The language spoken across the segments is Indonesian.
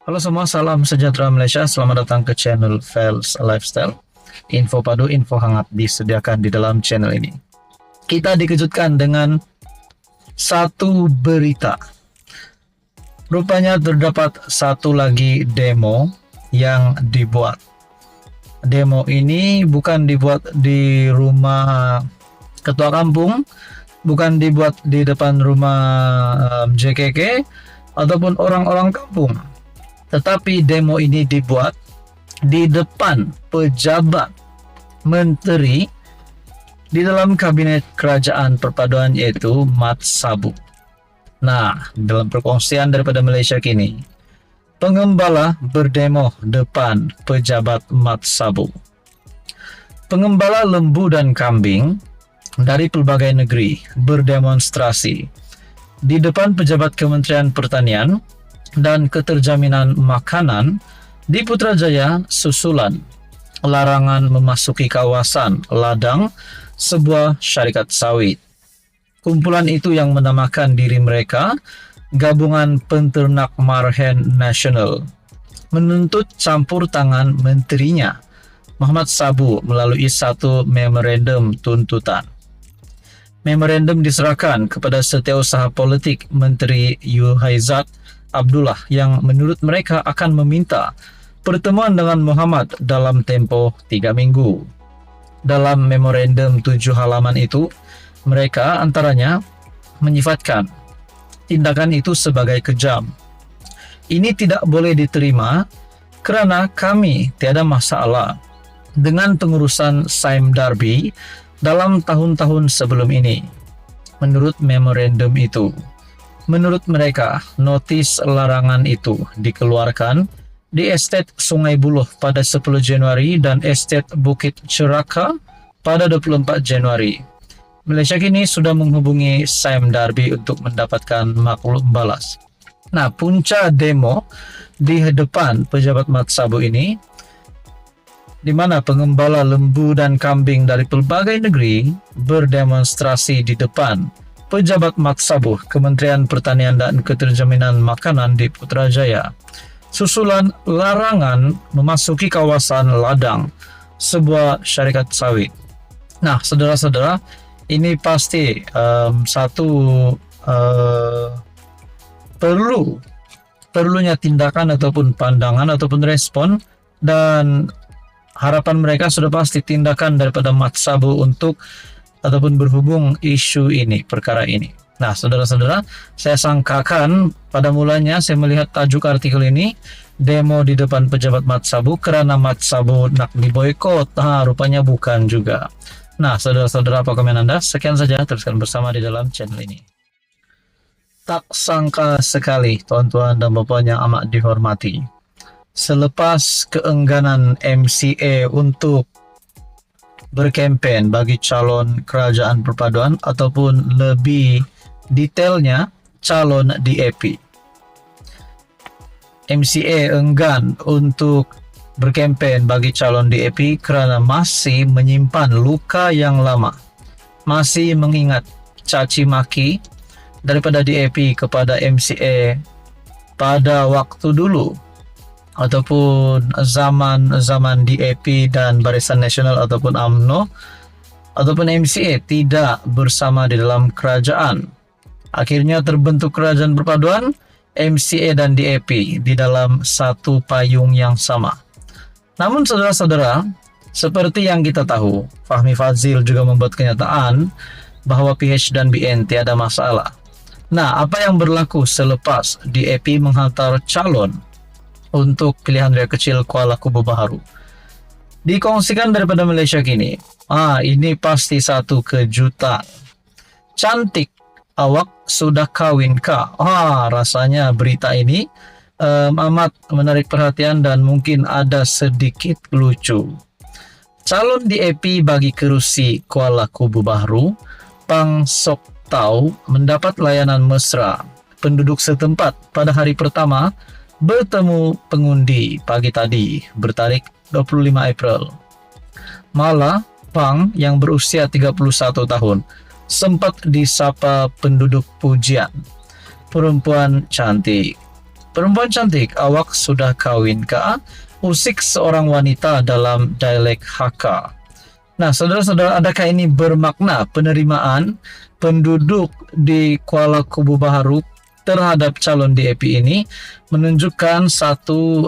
Halo semua, salam sejahtera Malaysia. Selamat datang ke channel Fels Lifestyle. Info padu, info hangat disediakan di dalam channel ini. Kita dikejutkan dengan satu berita. Rupanya terdapat satu lagi demo yang dibuat. Demo ini bukan dibuat di rumah ketua kampung, bukan dibuat di depan rumah JKK ataupun orang-orang kampung. Tetapi demo ini dibuat di depan pejabat menteri di dalam kabinet kerajaan perpaduan, yaitu Mat Sabu. Nah, dalam perkongsian daripada Malaysia Kini, pengembala berdemo depan pejabat Mat Sabu. Pengembala lembu dan kambing dari pelbagai negeri berdemonstrasi di depan pejabat Kementerian Pertanian dan Keterjaminan Makanan di Putrajaya susulan larangan memasuki kawasan ladang sebuah syarikat sawit. Kumpulan itu yang menamakan diri mereka Gabungan Penternak Marhen Nasional menuntut campur tangan menterinya Muhammad Sabu melalui satu memorandum tuntutan. Memorandum diserahkan kepada Setiausaha Politik Menteri Yuhaizat Abdullah yang menurut mereka akan meminta pertemuan dengan Muhammad dalam tempoh 3 minggu. Dalam memorandum 7 halaman itu, mereka antaranya menyifatkan tindakan itu sebagai kejam. Ini tidak boleh diterima kerana kami tiada masalah dengan pengurusan Saim Darbi dalam tahun-tahun sebelum ini. Menurut memorandum itu, menurut mereka, notis larangan itu dikeluarkan di Estet Sungai Buloh pada 10 Januari dan Estet Bukit Ceraka pada 24 Januari. Malaysia Kini sudah menghubungi Saim Darbi untuk mendapatkan maklum balas. Nah, punca demo di depan pejabat Mat Sabu ini, di mana pengembala lembu dan kambing dari pelbagai negeri berdemonstrasi di depan pejabat Mat Sabu, Kementerian Pertanian dan Keterjaminan Makanan di Putrajaya, susulan larangan memasuki kawasan ladang sebuah syarikat sawit. Nah, saudara-saudara, ini pasti perlunya tindakan ataupun pandangan ataupun respon, dan harapan mereka sudah pasti tindakan daripada Mat Sabu untuk ataupun berhubung isu ini, perkara ini. Nah, saudara-saudara, saya sangkakan pada mulanya saya melihat tajuk artikel ini, demo di depan pejabat Mat Sabu kerana Mat Sabu nak diboykot. Rupanya bukan juga. Nah, saudara-saudara, apa komen Anda? Sekian saja, teruskan bersama di dalam channel ini. Tak sangka sekali, tuan-tuan dan puan yang amat dihormati, selepas keengganan MCA untuk berkempen bagi calon kerajaan perpaduan ataupun lebih detailnya calon DAP, MCA enggan untuk berkempen bagi calon DAP kerana masih menyimpan luka yang lama, masih mengingat caci maki daripada DAP kepada MCA pada waktu dulu ataupun zaman DAP dan Barisan Nasional ataupun UMNO ataupun MCA tidak bersama di dalam kerajaan. Akhirnya terbentuk kerajaan perpaduan, MCA dan DAP di dalam satu payung yang sama. Namun saudara-saudara, seperti yang kita tahu, Fahmi Fadzil juga membuat kenyataan bahawa PH dan BN tiada masalah. Nah, apa yang berlaku selepas DAP menghantar calon untuk pilihan raya kecil Kuala Kubu Baharu? Dikongsikan daripada Malaysia Kini, ini pasti satu kejutan. Cantik, awak sudah kawin kah? Rasanya berita ini amat menarik perhatian dan mungkin ada sedikit lucu. Calon DAP bagi kerusi Kuala Kubu Baharu, Pang Sok Tau, mendapat layanan mesra penduduk setempat pada hari pertama bertemu pengundi pagi tadi bertarikh 25 April. Malah, Pang yang berusia 31 tahun sempat disapa penduduk pujian, perempuan cantik. Perempuan cantik, awak sudah kawin kah? Usik seorang wanita dalam dialek Hakka. Nah, saudara-saudara, adakah ini bermakna penerimaan penduduk di Kuala Kubu Baharu terhadap calon DAP ini menunjukkan satu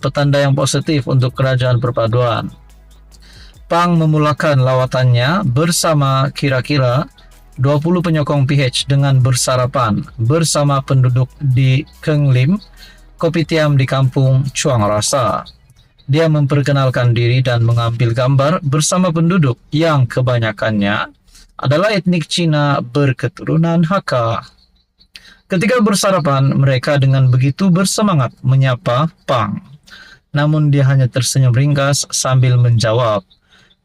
petanda yang positif untuk kerajaan perpaduan. PANG memulakan lawatannya bersama kira-kira 20 penyokong PH dengan bersarapan bersama penduduk di Keng Lim, Kopitiam di kampung Chuang Rasa. Dia memperkenalkan diri dan mengambil gambar bersama penduduk yang kebanyakannya adalah etnik Cina berketurunan Hakka. Ketika bersarapan, mereka dengan begitu bersemangat menyapa PANG. Namun dia hanya tersenyum ringkas sambil menjawab,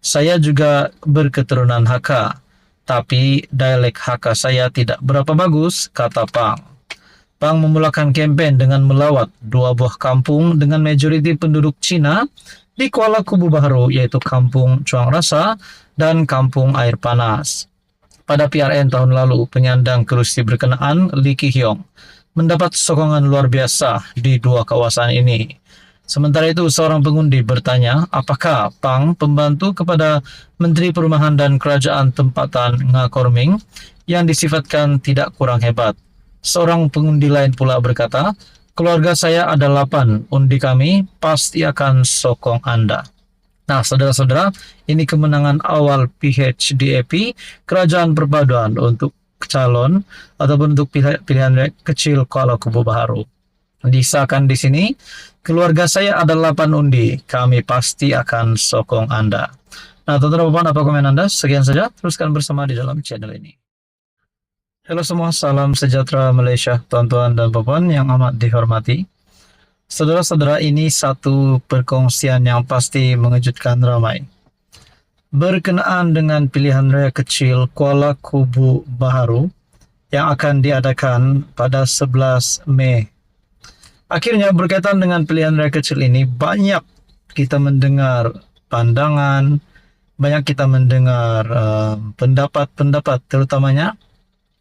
"Saya juga berketurunan Hakka, tapi dialek Hakka saya tidak berapa bagus," kata PANG. PANG memulakan kempen dengan melawat 2 buah kampung dengan majoriti penduduk Cina di Kuala Kubu Baharu, yaitu Kampung Chuang Rasa dan Kampung Air Panas. Pada PRN tahun lalu, penyandang kerusi berkenaan Lee Ki Hyong mendapat sokongan luar biasa di 2 kawasan ini. Sementara itu, seorang pengundi bertanya, apakah PANG pembantu kepada Menteri Perumahan dan Kerajaan Tempatan Ngakorming yang disifatkan tidak kurang hebat. Seorang pengundi lain pula berkata, "Keluarga saya ada 8, undi kami pasti akan sokong Anda." Nah, saudara-saudara, ini kemenangan awal PHDAP, Kerajaan Perpaduan untuk calon ataupun untuk pilihan kecil Kuala Kubu Baharu. Disahkan di sini, "Keluarga saya ada 8 undi, kami pasti akan sokong Anda." Nah, teman-teman, apa komen Anda? Sekian saja, teruskan bersama di dalam channel ini. Halo semua, salam sejahtera Malaysia, tuan-tuan dan puan yang amat dihormati. Saudara-saudara, ini satu perkongsian yang pasti mengejutkan ramai. Berkenaan dengan pilihan raya kecil Kuala Kubu Baharu yang akan diadakan pada 11 Mei. Akhirnya berkaitan dengan pilihan raya kecil ini, banyak kita mendengar pandangan, banyak kita mendengar pendapat-pendapat, terutamanya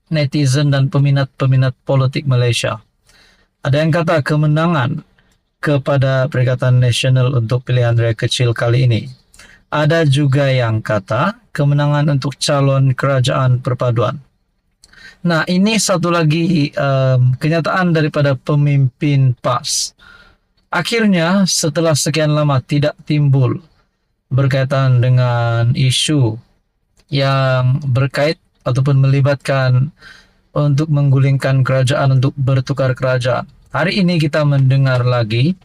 netizen dan peminat-peminat politik Malaysia. Ada yang kata kemenangan kepada Perikatan Nasional untuk pilihan raya kecil kali ini. Ada juga yang kata kemenangan untuk calon kerajaan perpaduan. Nah, ini satu lagi kenyataan daripada pemimpin PAS. Akhirnya setelah sekian lama tidak timbul berkaitan dengan isu yang berkait ataupun melibatkan untuk menggulingkan kerajaan, untuk bertukar kerajaan. Hari ini kita mendengar lagi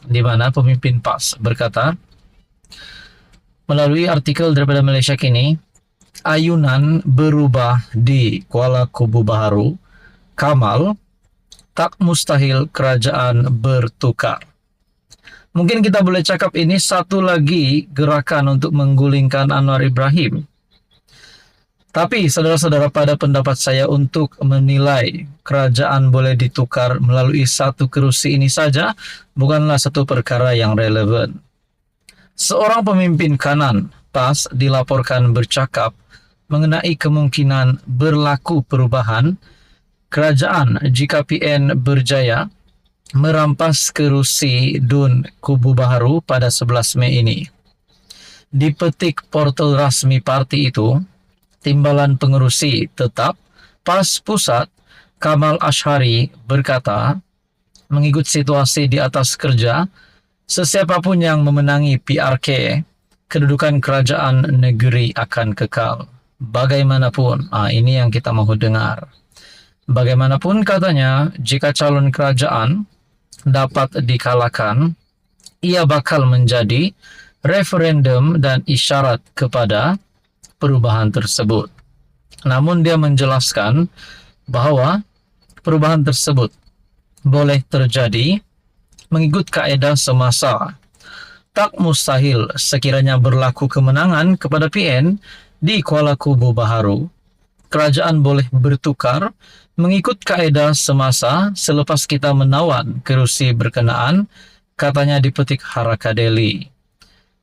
di mana pemimpin PAS berkata melalui artikel daripada Malaysia Kini, ayunan berubah di Kuala Kubu Baharu, Kamal, tak mustahil kerajaan bertukar. Mungkin kita boleh cakap ini satu lagi gerakan untuk menggulingkan Anwar Ibrahim. Tapi saudara-saudara, pada pendapat saya untuk menilai kerajaan boleh ditukar melalui satu kerusi ini saja bukanlah satu perkara yang relevan. Seorang pemimpin kanan PAS dilaporkan bercakap mengenai kemungkinan berlaku perubahan kerajaan jika PN berjaya merampas kerusi DUN Kubu Baharu pada 11 Mei ini. Di petik portal rasmi parti itu, Timbalan Pengerusi Tetap PAS Pusat Kamal Ashari berkata, mengikut situasi di atas kerja, sesiapapun yang memenangi PRK, kedudukan kerajaan negeri akan kekal. Bagaimanapun, ini yang kita mau dengar. Bagaimanapun katanya, jika calon kerajaan dapat dikalahkan, ia bakal menjadi referendum dan isyarat kepada perubahan tersebut. Namun dia menjelaskan bahwa perubahan tersebut boleh terjadi mengikut kaedah semasa. Tak mustahil sekiranya berlaku kemenangan kepada PN di Kuala Kubu Baharu, kerajaan boleh bertukar mengikut kaedah semasa selepas kita menawan kerusi berkenaan, katanya di petik Haraka Daily.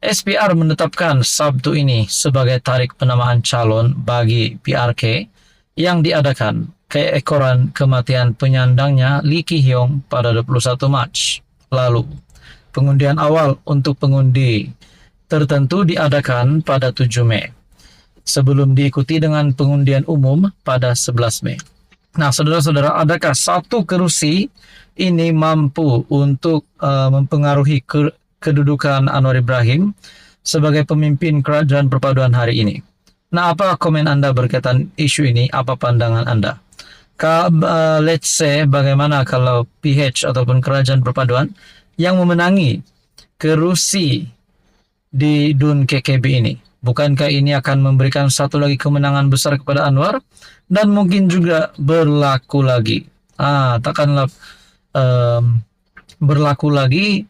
SPR menetapkan Sabtu ini sebagai tarikh penamaan calon bagi PRK yang diadakan keekoran kematian penyandangnya Lee Ki-hyung pada 21 Maret lalu. Pengundian awal untuk pengundi tertentu diadakan pada 7 Mei sebelum diikuti dengan pengundian umum pada 11 Mei. Nah, saudara-saudara, adakah satu kerusi ini mampu untuk mempengaruhi kedudukan Anwar Ibrahim sebagai pemimpin kerajaan perpaduan hari ini? Nah, apa komen Anda berkaitan isu ini? Apa pandangan Anda? Let's say, bagaimana kalau PH ataupun kerajaan perpaduan yang memenangi kerusi di DUN KKB ini? Bukankah ini akan memberikan satu lagi kemenangan besar kepada Anwar dan mungkin juga berlaku lagi? Takkanlah berlaku lagi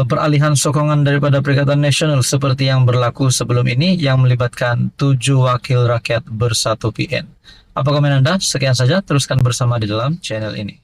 peralihan sokongan daripada Perikatan Nasional seperti yang berlaku sebelum ini yang melibatkan 7 wakil rakyat bersatu PN. Apa komen Anda? Sekian saja, teruskan bersama di dalam channel ini.